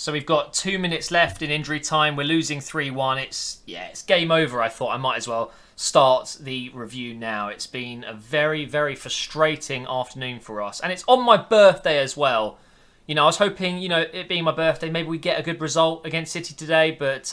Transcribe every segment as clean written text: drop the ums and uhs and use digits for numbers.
So we've got 2 minutes left in injury time. We're losing 3-1. It's game over. I thought I might as well start the review now. It's been a very, very frustrating afternoon for us. And it's on my birthday as well. I was hoping, it being my birthday, maybe we get a good result against City today, but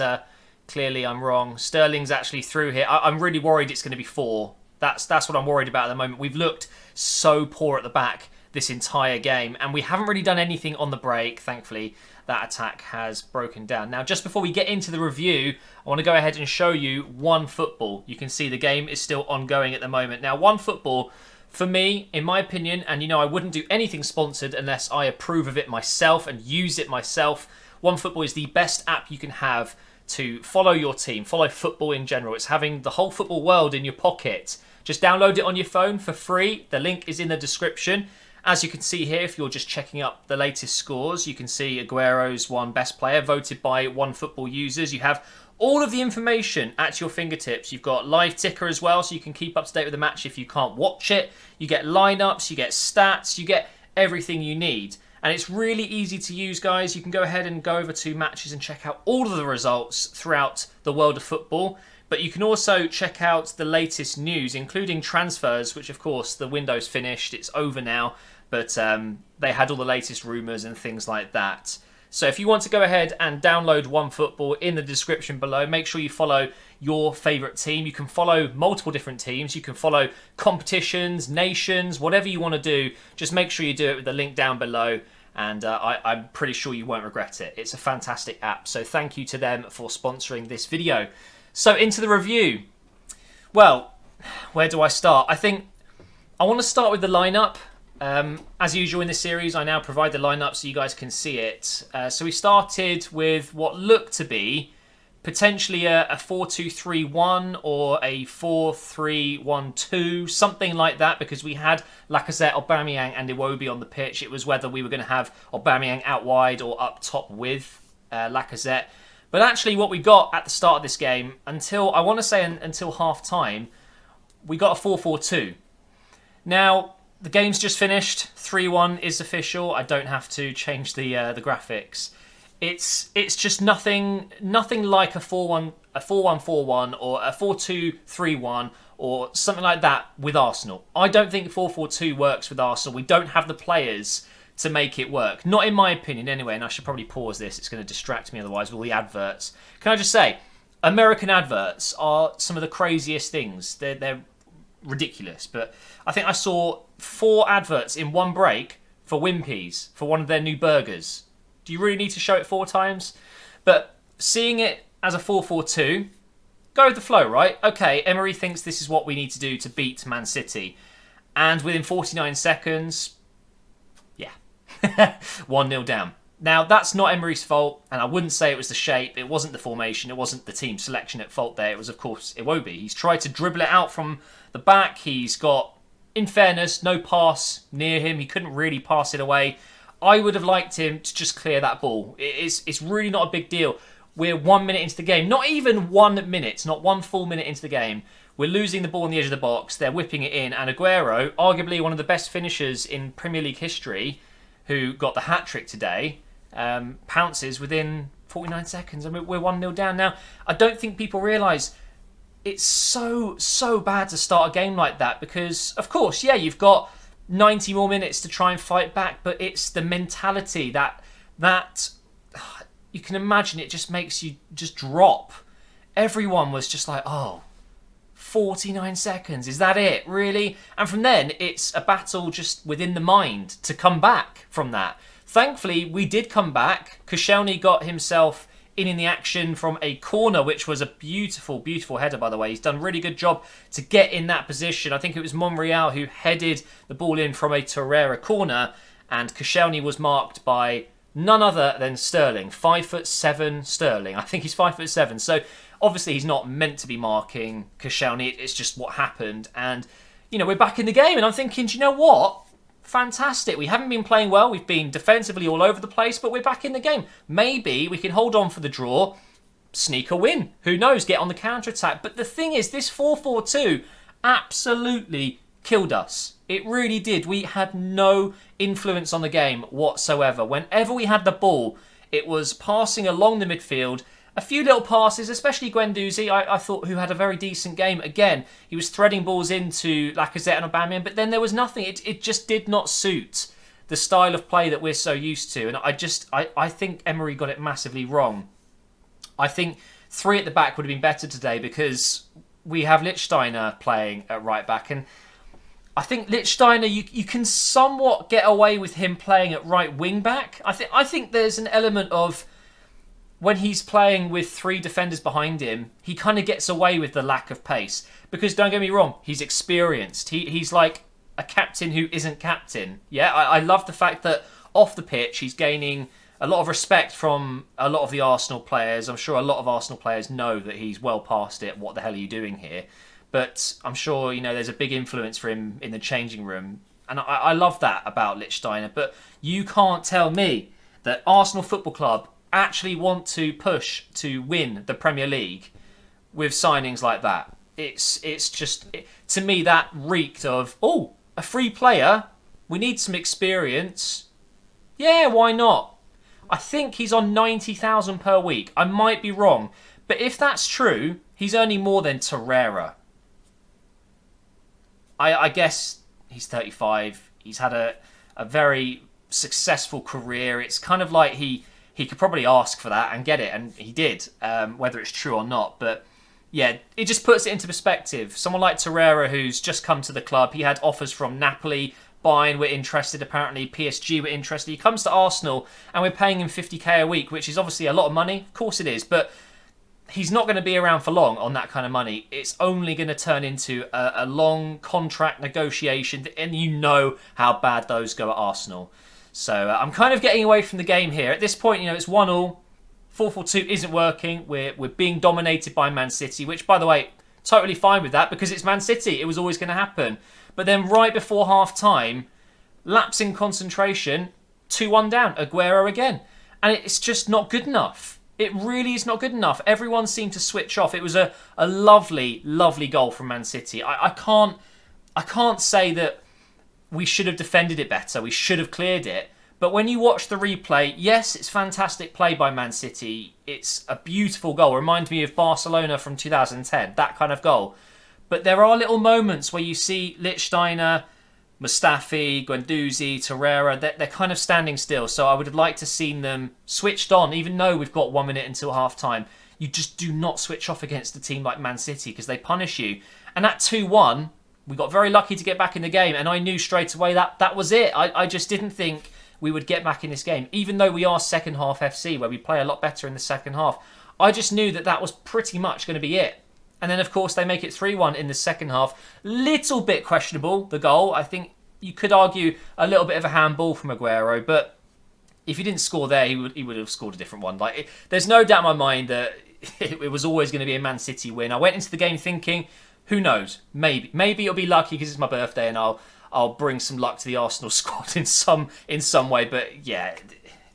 clearly I'm wrong. Sterling's actually through here. I'm really worried it's going to be 4. That's what I'm worried about at the moment. We've looked so poor at the back this entire game, and we haven't really done anything on the break. Thankfully, that attack has broken down. Now, just before we get into the review, I want to go ahead and show you OneFootball. You can see the game is still ongoing at the moment. Now, OneFootball, for me, in my opinion, and I wouldn't do anything sponsored unless I approve of it myself and use it myself. OneFootball is the best app you can have to follow your team, follow football in general. It's having the whole football world in your pocket. Just download it on your phone for free. The link is in the description. As you can see here, if you're just checking up the latest scores, you can see Aguero's won best player, voted by OneFootball users. You have all of the information at your fingertips. You've got live ticker as well, so you can keep up to date with the match if you can't watch it. You get lineups, you get stats, you get everything you need. And it's really easy to use, guys. You can go ahead and go over to matches and check out all of the results throughout the world of football. But you can also check out the latest news, including transfers, which, of course, the window's finished. It's over now. But they had all the latest rumours and things like that. So if you want to go ahead and download OneFootball, in the description below, make sure you follow your favourite team. You can follow multiple different teams. You can follow competitions, nations, whatever you want to do. Just make sure you do it with the link down below. And I'm pretty sure you won't regret it. It's a fantastic app. So thank you to them for sponsoring this video. So into the review. Well, where do I start? I think I want to start with the lineup. As usual in this series, I now provide the lineup so you guys can see it. So we started with what looked to be potentially a 4-2-3-1 or a 4-3-1-2, something like that, because we had Lacazette, Aubameyang and Iwobi on the pitch. It was whether we were going to have Aubameyang out wide or up top with Lacazette. But actually what we got at the start of this game, until half time, we got a 4-4-2. Now, the game's just finished. 3-1 is official. I don't have to change the graphics. It's just nothing like a 4-1-4-1 or a 4-2-3-1 or something like that with Arsenal. I don't think 4-4-2 works with Arsenal. We don't have the players to make it work. Not in my opinion anyway, and I should probably pause this. It's going to distract me otherwise with all the adverts. Can I just say, American adverts are some of the craziest things. They're ridiculous, but I think I saw 4 adverts in one break for Wimpy's, for one of their new burgers. Do you really need to show it 4 times? But seeing it as a 4-4-2, go with the flow, right? Okay, Emery thinks this is what we need to do to beat Man City. And within 49 seconds, yeah, 1-0 down. Now, that's not Emery's fault, and I wouldn't say it was the shape, it wasn't the formation, it wasn't the team selection at fault there. It was, of course, Iwobi. He's tried to dribble it out from the back. He's got, in fairness, no pass near him. He couldn't really pass it away. I would have liked him to just clear that ball. It's really not a big deal. We're 1 minute into the game. Not even 1 minute, not 1 full minute into the game. We're losing the ball on the edge of the box. They're whipping it in. And Aguero, arguably one of the best finishers in Premier League history, who got the hat-trick today, pounces within 49 seconds. I mean, we're 1-0 down. Now, I don't think people realise it's so bad to start a game like that because, of course, yeah, you've got 90 more minutes to try and fight back, but it's the mentality that you can imagine. It just makes you just drop. Everyone was just like, oh, 49 seconds, is that it, really? And from then, it's a battle just within the mind to come back from that. Thankfully, we did come back. Koscielny got himself in the action from a corner, which was a beautiful, beautiful header, by the way. He's done a really good job to get in that position. I think it was Monreal who headed the ball in from a Torreira corner, and Koscielny was marked by none other than Sterling. 5'7" Sterling. I think he's 5'7". So obviously he's not meant to be marking Koscielny. It's just what happened. And, we're back in the game. And I'm thinking, do you know what? Fantastic. We haven't been playing well. We've been defensively all over the place, but we're back in the game. Maybe we can hold on for the draw, sneak a win. Who knows? Get on the counter-attack. But the thing is, this 4-4-2 absolutely killed us. It really did. We had no influence on the game whatsoever. Whenever we had the ball, It was passing along the midfield. A few little passes, especially Guendouzi, I thought, who had a very decent game. Again, he was threading balls into Lacazette and Aubameyang, but then there was nothing. It just did not suit the style of play that we're so used to. And I think Emery got it massively wrong. I think 3 at the back would have been better today because we have Lichtsteiner playing at right back. And I think Lichtsteiner, you can somewhat get away with him playing at right wing back. I think there's an element of when he's playing with 3 defenders behind him, he kind of gets away with the lack of pace. Because don't get me wrong, he's experienced. He's like a captain who isn't captain. Yeah, I love the fact that off the pitch he's gaining a lot of respect from a lot of the Arsenal players. I'm sure a lot of Arsenal players know that he's well past it. What the hell are you doing here? But I'm sure, there's a big influence for him in the changing room. And I love that about Lichtsteiner. But you can't tell me that Arsenal Football Club actually want to push to win the Premier League with signings like that. It's just, to me, that reeked of, a free player, we need some experience. Yeah, why not? I think he's on 90,000 per week. I might be wrong. But if that's true, he's earning more than Torreira. I guess he's 35. He's had a very successful career. It's kind of like he could probably ask for that and get it, and he did, whether it's true or not. But yeah, it just puts it into perspective. Someone like Torreira, who's just come to the club, he had offers from Napoli, Bayern were interested, apparently PSG were interested. He comes to Arsenal and we're paying him 50k a week, which is obviously a lot of money. Of course it is, but he's not going to be around for long on that kind of money. It's only going to turn into a long contract negotiation, and you know how bad those go at Arsenal. So I'm kind of getting away from the game here. At this point, it's 1-1. 4-4-2 isn't working. We're being dominated by Man City, which, by the way, totally fine with that because it's Man City. It was always going to happen. But then right before half-time, lapse in concentration, 2-1 down, Aguero again. And it's just not good enough. It really is not good enough. Everyone seemed to switch off. It was a lovely, lovely goal from Man City. I can't say that we should have defended it better. We should have cleared it. But when you watch the replay, yes, it's fantastic play by Man City. It's a beautiful goal. Reminds me of Barcelona from 2010, that kind of goal. But there are little moments where you see Lichtsteiner, Mustafi, Guendouzi, Torreira, they're kind of standing still. So I would have liked to seen them switched on, even though we've got 1 minute until half-time. You just do not switch off against a team like Man City because they punish you. And at 2-1, we got very lucky to get back in the game. And I knew straight away that was it. I just didn't think we would get back in this game. Even though we are second half FC, where we play a lot better in the second half, I just knew that was pretty much going to be it. And then, of course, they make it 3-1 in the second half. Little bit questionable, the goal. I think you could argue a little bit of a handball from Aguero, but if he didn't score there, he would have scored a different one. There's no doubt in my mind that it was always going to be a Man City win. I went into the game thinking, who knows? Maybe it'll be lucky because it's my birthday and I'll bring some luck to the Arsenal squad in some way. But yeah, it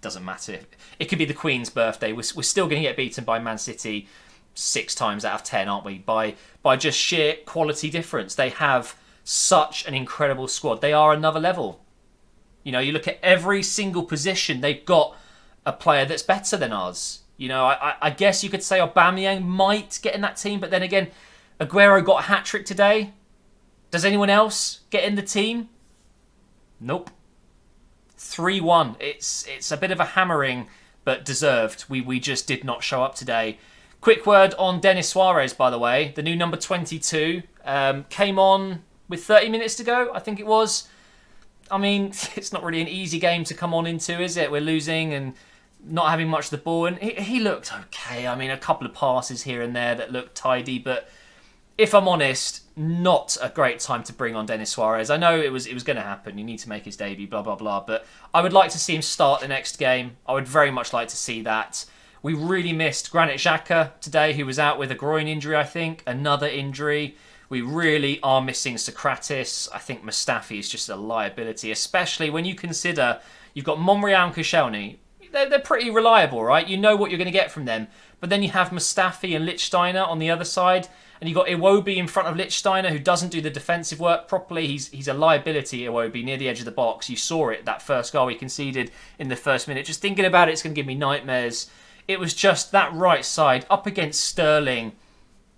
doesn't matter. It could be the Queen's birthday. We're still going to get beaten by Man City 6 times out of 10, aren't we? By just sheer quality difference. They have such an incredible squad. They are another level. You look at every single position, they've got a player that's better than us. I guess you could say Aubameyang might get in that team, but then again, Aguero got a hat-trick today. Does anyone else get in the team? Nope. 3-1. It's a bit of a hammering, but deserved. We just did not show up today. Quick word on Denis Suarez, by the way. The new number 22 came on with 30 minutes to go, I think it was. I mean, it's not really an easy game to come on into, is it? We're losing and not having much of the ball. And he looked okay. I mean, a couple of passes here and there that looked tidy. But if I'm honest, not a great time to bring on Denis Suarez. I know it was going to happen. You need to make his debut, blah, blah, blah. But I would like to see him start the next game. I would very much like to see that. We really missed Granit Xhaka today, who was out with a groin injury, I think. Another injury. We really are missing Socrates. I think Mustafi is just a liability, especially when you consider you've got Monreal and Koscielny. They're pretty reliable, right? You know what you're going to get from them. But then you have Mustafi and Lichtsteiner on the other side. And you got Iwobi in front of Lichtsteiner, who doesn't do the defensive work properly. He's a liability, Iwobi, near the edge of the box. You saw it, that first goal he conceded in the first minute. Just thinking about it, it's going to give me nightmares. It was just that right side up against Sterling.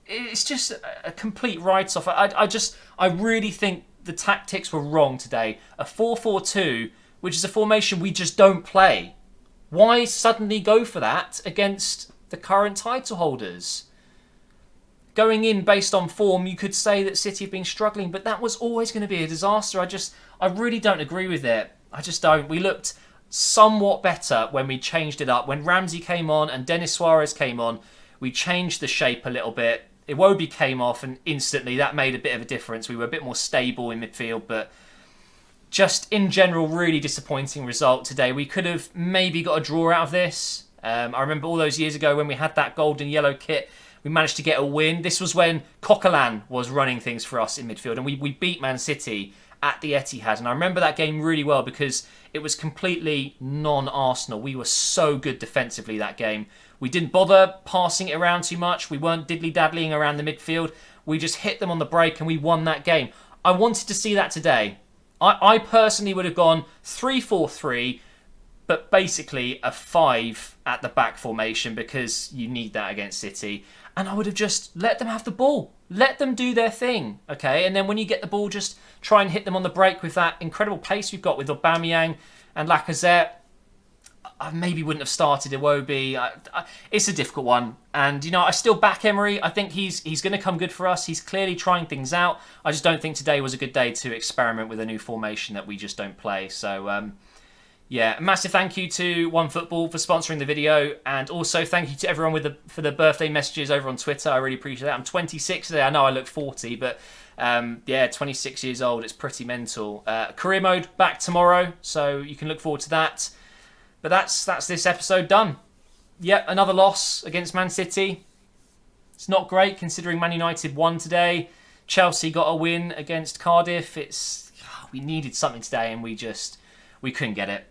It's just a complete write-off. I really think the tactics were wrong today. A 4-4-2, which is a formation we just don't play. Why suddenly go for that against the current title holders? Going in based on form, you could say that City have been struggling, but that was always going to be a disaster. I really don't agree with it. I just don't. We looked somewhat better when we changed it up. When Ramsey came on and Denis Suarez came on, we changed the shape a little bit. Iwobi came off and instantly that made a bit of a difference. We were a bit more stable in midfield, but just in general, really disappointing result today. We could have maybe got a draw out of this. I remember all those years ago when we had that golden yellow kit, we managed to get a win. This was when Coquelin was running things for us in midfield, and we beat Man City at the Etihad. And I remember that game really well because it was completely non-Arsenal. We were so good defensively that game. We didn't bother passing it around too much. We weren't diddly-daddling around the midfield. We just hit them on the break and we won that game. I wanted to see that today. I personally would have gone 3-4-3, but basically a 5 at the back formation because you need that against City. And I would have just let them have the ball. Let them do their thing, okay? And then when you get the ball, just try and hit them on the break with that incredible pace we've got with Aubameyang and Lacazette. I maybe wouldn't have started Iwobi. It's a difficult one. And, you know, I still back Emery. I think he's going to come good for us. He's clearly trying things out. I just don't think today was a good day to experiment with a new formation that we just don't play. So, yeah, a massive thank you to OneFootball for sponsoring the video. And also thank you to everyone for the birthday messages over on Twitter. I really appreciate that. I'm 26 today. I know I look 40, but yeah, 26 years old. It's pretty mental. Career mode back tomorrow, so you can look forward to that. But that's this episode done. Yep, another loss against Man City. It's not great considering Man United won today. Chelsea got a win against Cardiff. We needed something today and we couldn't get it.